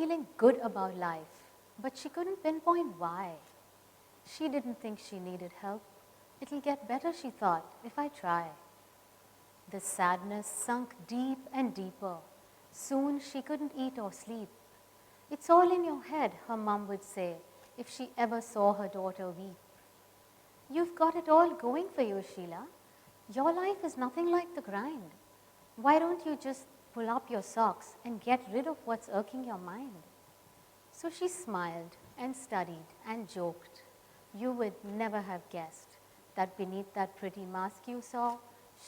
feeling good about life, but she couldn't pinpoint why. She didn't think she needed help. It'll get better, she thought, if I try. The sadness sunk deep and deeper. Soon she couldn't eat or sleep. It's all in your head, her mum would say, if she ever saw her daughter weep. You've got it all going for you, Sheila. Your life is nothing like the grind. Why don't you just pull up your socks and get rid of what's irking your mind? So she smiled and studied and joked. You would never have guessed that beneath that pretty mask you saw,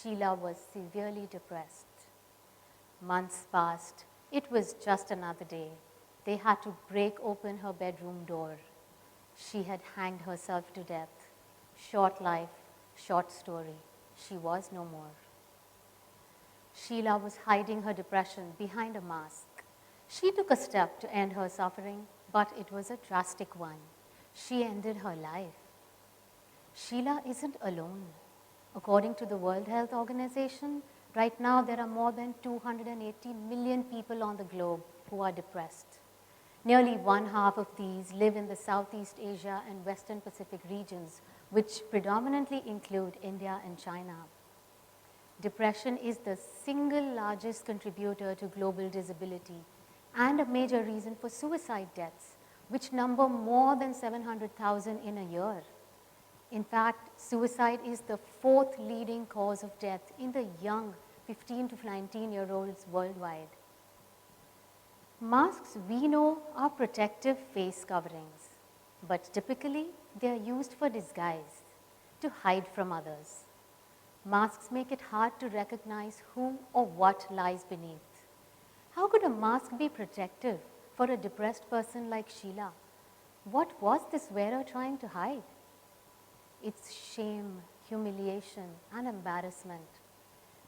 Sheila was severely depressed. Months passed. It was just another day. They had to break open her bedroom door. She had hanged herself to death. Short life, short story. She was no more. Sheila was hiding her depression behind a mask. She took a step to end her suffering, but it was a drastic one. She ended her life. Sheila isn't alone. According to the World Health Organization, right now there are more than 280 million people on the globe who are depressed. Nearly one half of these live in the Southeast Asia and Western Pacific regions, which predominantly include India and China. Depression is the single largest contributor to global disability and a major reason for suicide deaths, which number more than 700,000 in a year. In fact, suicide is the fourth leading cause of death in the young 15 to 19-year-olds worldwide. Masks, we know, are protective face coverings, but typically they are used for disguise, to hide from others. Masks make it hard to recognize who or what lies beneath. How could a mask be protective for a depressed person like Sheila? What was this wearer trying to hide? It's shame, humiliation, and embarrassment.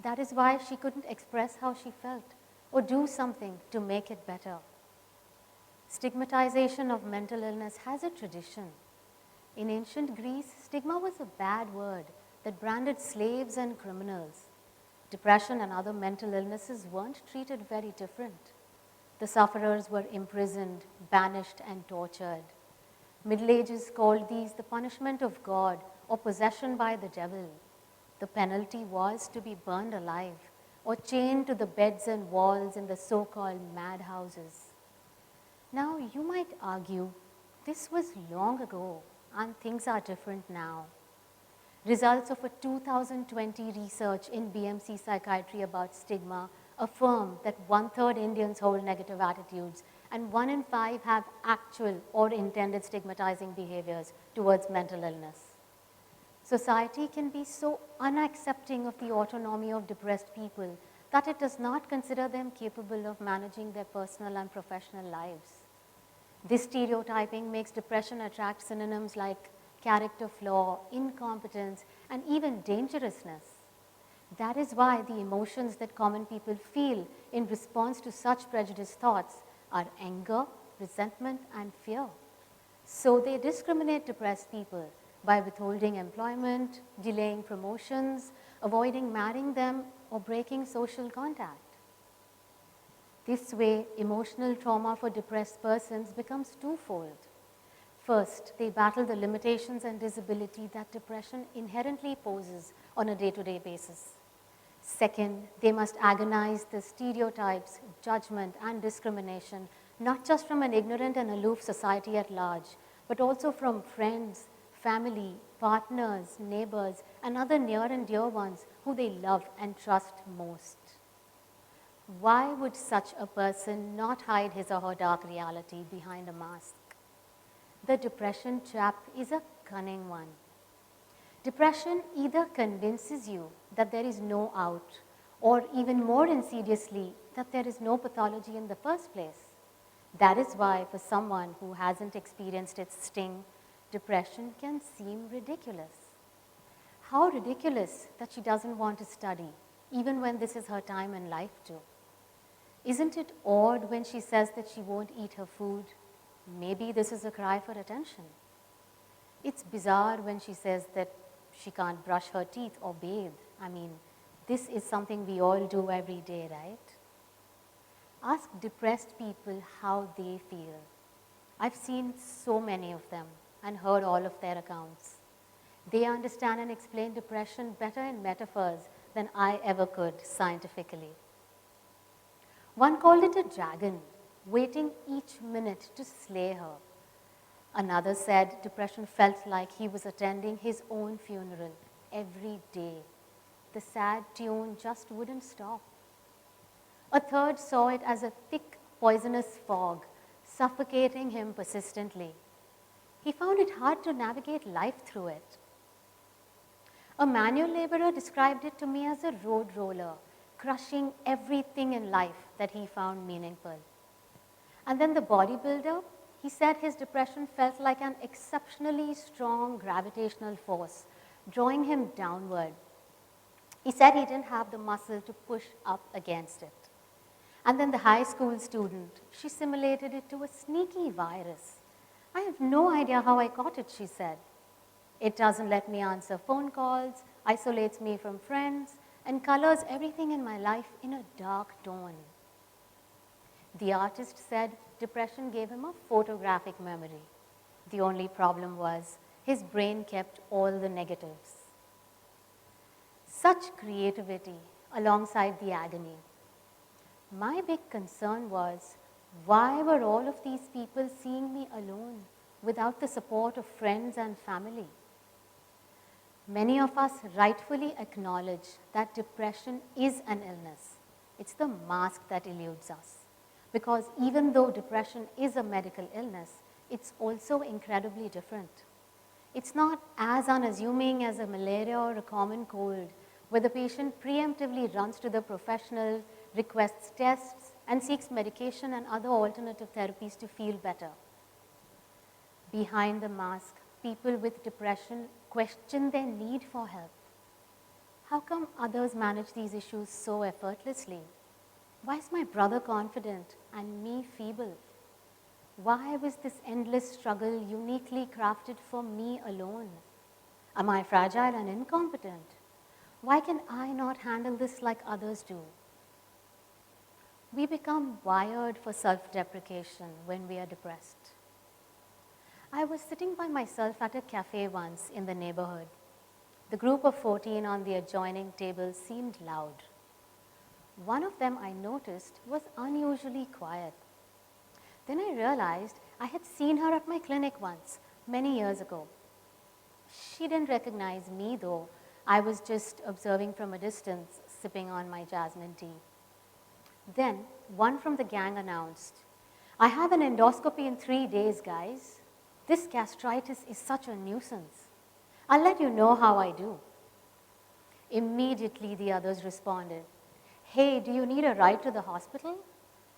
That is why she couldn't express how she felt or do something to make it better. Stigmatization of mental illness has a tradition. In ancient Greece, stigma was a bad word that branded slaves and criminals. Depression and other mental illnesses weren't treated very different. The sufferers were imprisoned, banished, and tortured. Middle Ages called these the punishment of God or possession by the devil. The penalty was to be burned alive or chained to the beds and walls in the so-called madhouses. Now, you might argue, this was long ago and things are different now. Results of a 2020 research in BMC Psychiatry about stigma affirm that 1/3 Indians hold negative attitudes and 1 in 5 have actual or intended stigmatizing behaviors towards mental illness. Society can be so unaccepting of the autonomy of depressed people that it does not consider them capable of managing their personal and professional lives. This stereotyping makes depression attract synonyms like character flaw, incompetence, and even dangerousness. That is why the emotions that common people feel in response to such prejudiced thoughts are anger, resentment, and fear. So they discriminate depressed people by withholding employment, delaying promotions, avoiding marrying them, or breaking social contact. This way, emotional trauma for depressed persons becomes twofold. First, they battle the limitations and disability that depression inherently poses on a day-to-day basis. Second, they must agonize the stereotypes, judgment, and discrimination, not just from an ignorant and aloof society at large, but also from friends, family, partners, neighbors, and other near and dear ones who they love and trust most. Why would such a person not hide his or her dark reality behind a mask? The depression trap is a cunning one. Depression either convinces you that there is no out, or even more insidiously, that there is no pathology in the first place. That is why, for someone who hasn't experienced its sting, depression can seem ridiculous. How ridiculous that she doesn't want to study, even when this is her time in life too. Isn't it odd when she says that she won't eat her food? Maybe this is a cry for attention. It's bizarre when she says that she can't brush her teeth or bathe. I mean, this is something we all do every day, right? Ask depressed people how they feel. I've seen so many of them and heard all of their accounts. They understand and explain depression better in metaphors than I ever could scientifically. One called it a dragon, waiting each minute to slay her. Another said depression felt like he was attending his own funeral every day. The sad tune just wouldn't stop. A third saw it as a thick, poisonous fog, suffocating him persistently. He found it hard to navigate life through it. A manual laborer described it to me as a road roller, crushing everything in life that he found meaningful. And then the bodybuilder, he said his depression felt like an exceptionally strong gravitational force, drawing him downward. He said he didn't have the muscle to push up against it. And then the high school student, she simulated it to a sneaky virus. I have no idea how I caught it, she said. It doesn't let me answer phone calls, isolates me from friends, and colors everything in my life in a dark tone. The artist said depression gave him a photographic memory. The only problem was his brain kept all the negatives. Such creativity alongside the agony. My big concern was, why were all of these people seeing me alone without the support of friends and family? Many of us rightfully acknowledge that depression is an illness. It's the mask that eludes us. Because even though depression is a medical illness, it's also incredibly different. It's not as unassuming as a malaria or a common cold, where the patient preemptively runs to the professional, requests tests, and seeks medication and other alternative therapies to feel better. Behind the mask, people with depression question their need for help. How come others manage these issues so effortlessly? Why is my brother confident and me feeble? Why was this endless struggle uniquely crafted for me alone? Am I fragile and incompetent? Why can I not handle this like others do? We become wired for self-deprecation when we are depressed. I was sitting by myself at a cafe once in the neighborhood. The group of 14 on the adjoining table seemed loud. One of them, I noticed, was unusually quiet. Then I realized I had seen her at my clinic once, many years ago. She didn't recognize me though. I was just observing from a distance, sipping on my jasmine tea. Then one from the gang announced, "I have an endoscopy in 3 days, guys. This gastritis is such a nuisance. I'll let you know how I do." Immediately the others responded, "Hey, do you need a ride to the hospital?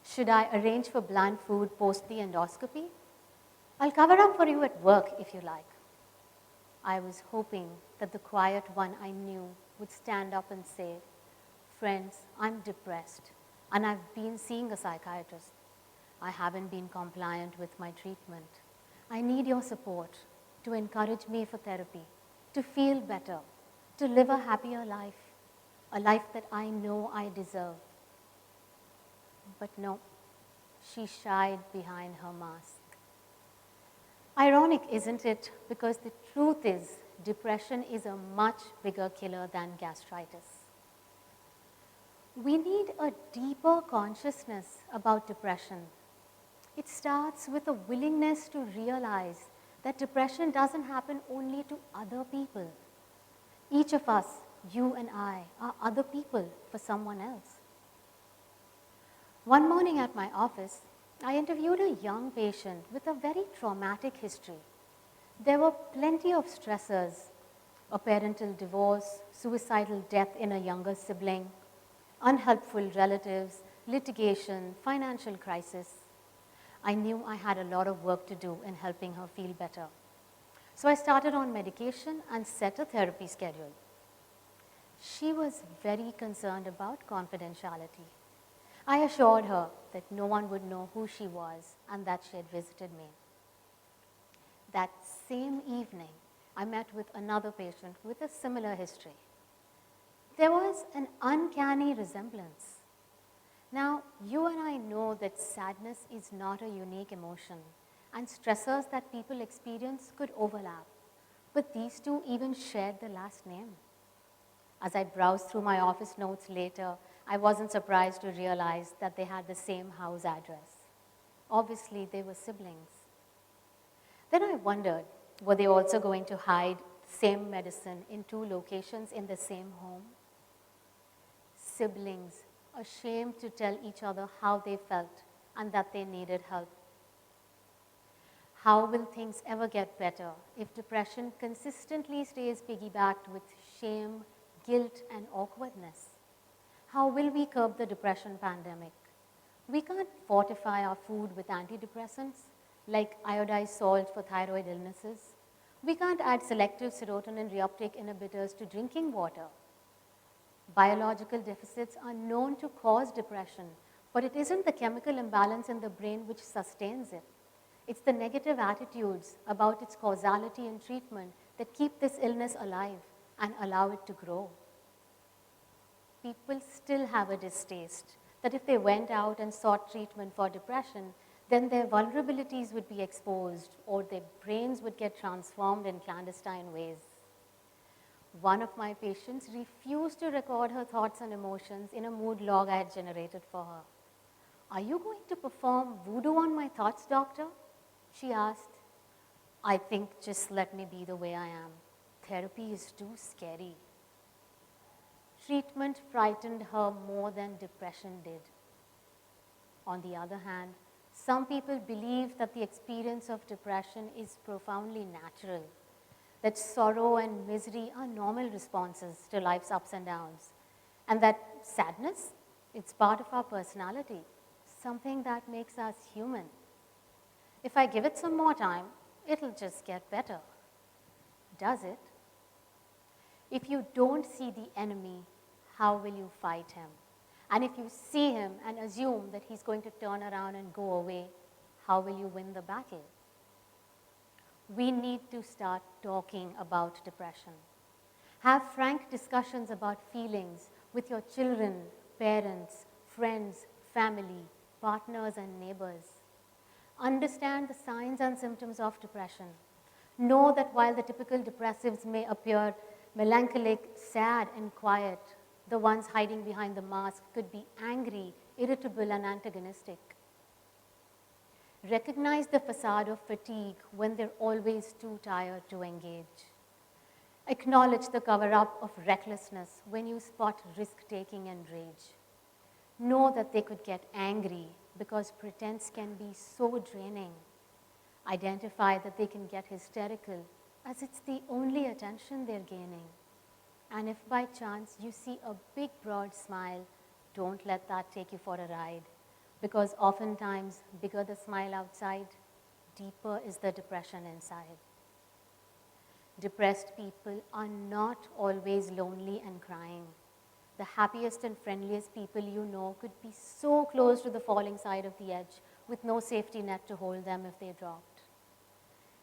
Should I arrange for bland food post the endoscopy? I'll cover up for you at work if you like." I was hoping that the quiet one I knew would stand up and say, "Friends, I'm depressed and I've been seeing a psychiatrist. I haven't been compliant with my treatment. I need your support to encourage me for therapy, to feel better, to live a happier life, a life that I know I deserve." But no, she shied behind her mask. Ironic, isn't it? Because the truth is, depression is a much bigger killer than gastritis. We need a deeper consciousness about depression. It starts with a willingness to realize that depression doesn't happen only to other people. Each of us, you and I, are other people for someone else. One morning at my office, I interviewed a young patient with a very traumatic history. There were plenty of stressors: a parental divorce, suicidal death in a younger sibling, unhelpful relatives, litigation, financial crisis. I knew I had a lot of work to do in helping her feel better. So I started on medication and set a therapy schedule. She was very concerned about confidentiality. I assured her that no one would know who she was and that she had visited me. That same evening, I met with another patient with a similar history. There was an uncanny resemblance. Now, you and I know that sadness is not a unique emotion, and stressors that people experience could overlap. But these two even shared the last name. As I browsed through my office notes later, I wasn't surprised to realize that they had the same house address. Obviously, they were siblings. Then I wondered, were they also going to hide the same medicine in two locations in the same home? Siblings, ashamed to tell each other how they felt and that they needed help. How will things ever get better if depression consistently stays piggybacked with shame, guilt, and awkwardness? How will we curb the depression pandemic? We can't fortify our food with antidepressants, like iodized salt for thyroid illnesses. We can't add selective serotonin reuptake inhibitors to drinking water. Biological deficits are known to cause depression, but it isn't the chemical imbalance in the brain which sustains it. It's the negative attitudes about its causality and treatment that keep this illness alive and allow it to grow. People still have a distaste that if they went out and sought treatment for depression, then their vulnerabilities would be exposed or their brains would get transformed in clandestine ways. One of my patients refused to record her thoughts and emotions in a mood log I had generated for her. "Are you going to perform voodoo on my thoughts, doctor?" she asked. "I think just let me be the way I am. Therapy is too scary." Treatment frightened her more than depression did. On the other hand, some people believe that the experience of depression is profoundly natural, that sorrow and misery are normal responses to life's ups and downs, and that sadness, it's part of our personality, something that makes us human. If I give it some more time, it'll just get better. Does it? If you don't see the enemy, how will you fight him? And if you see him and assume that he's going to turn around and go away, how will you win the battle? We need to start talking about depression. Have frank discussions about feelings with your children, parents, friends, family, partners, and neighbors. Understand the signs and symptoms of depression. Know that while the typical depressives may appear melancholic, sad, and quiet, the ones hiding behind the mask could be angry, irritable, and antagonistic. Recognize the facade of fatigue when they're always too tired to engage. Acknowledge the cover-up of recklessness when you spot risk-taking and rage. Know that they could get angry because pretense can be so draining. Identify that they can get hysterical as it's the only attention they're gaining. And if by chance you see a big broad smile, don't let that take you for a ride, because oftentimes bigger the smile outside, deeper is the depression inside. Depressed people are not always lonely and crying. The happiest and friendliest people you know could be so close to the falling side of the edge with no safety net to hold them if they dropped.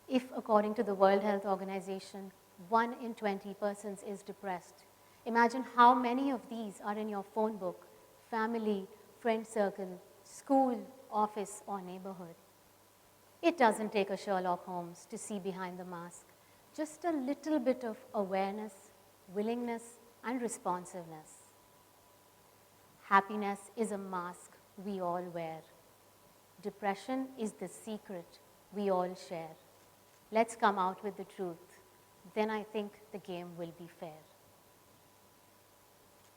If, according to the World Health Organization, 1 in 20 persons is depressed, imagine how many of these are in your phone book, family, friend circle, school, office, or neighborhood. It doesn't take a Sherlock Holmes to see behind the mask. Just a little bit of awareness, willingness, and responsiveness. Happiness is a mask we all wear. Depression is the secret we all share. Let's come out with the truth. Then I think the game will be fair.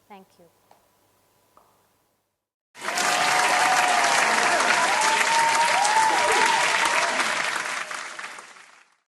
Thank you.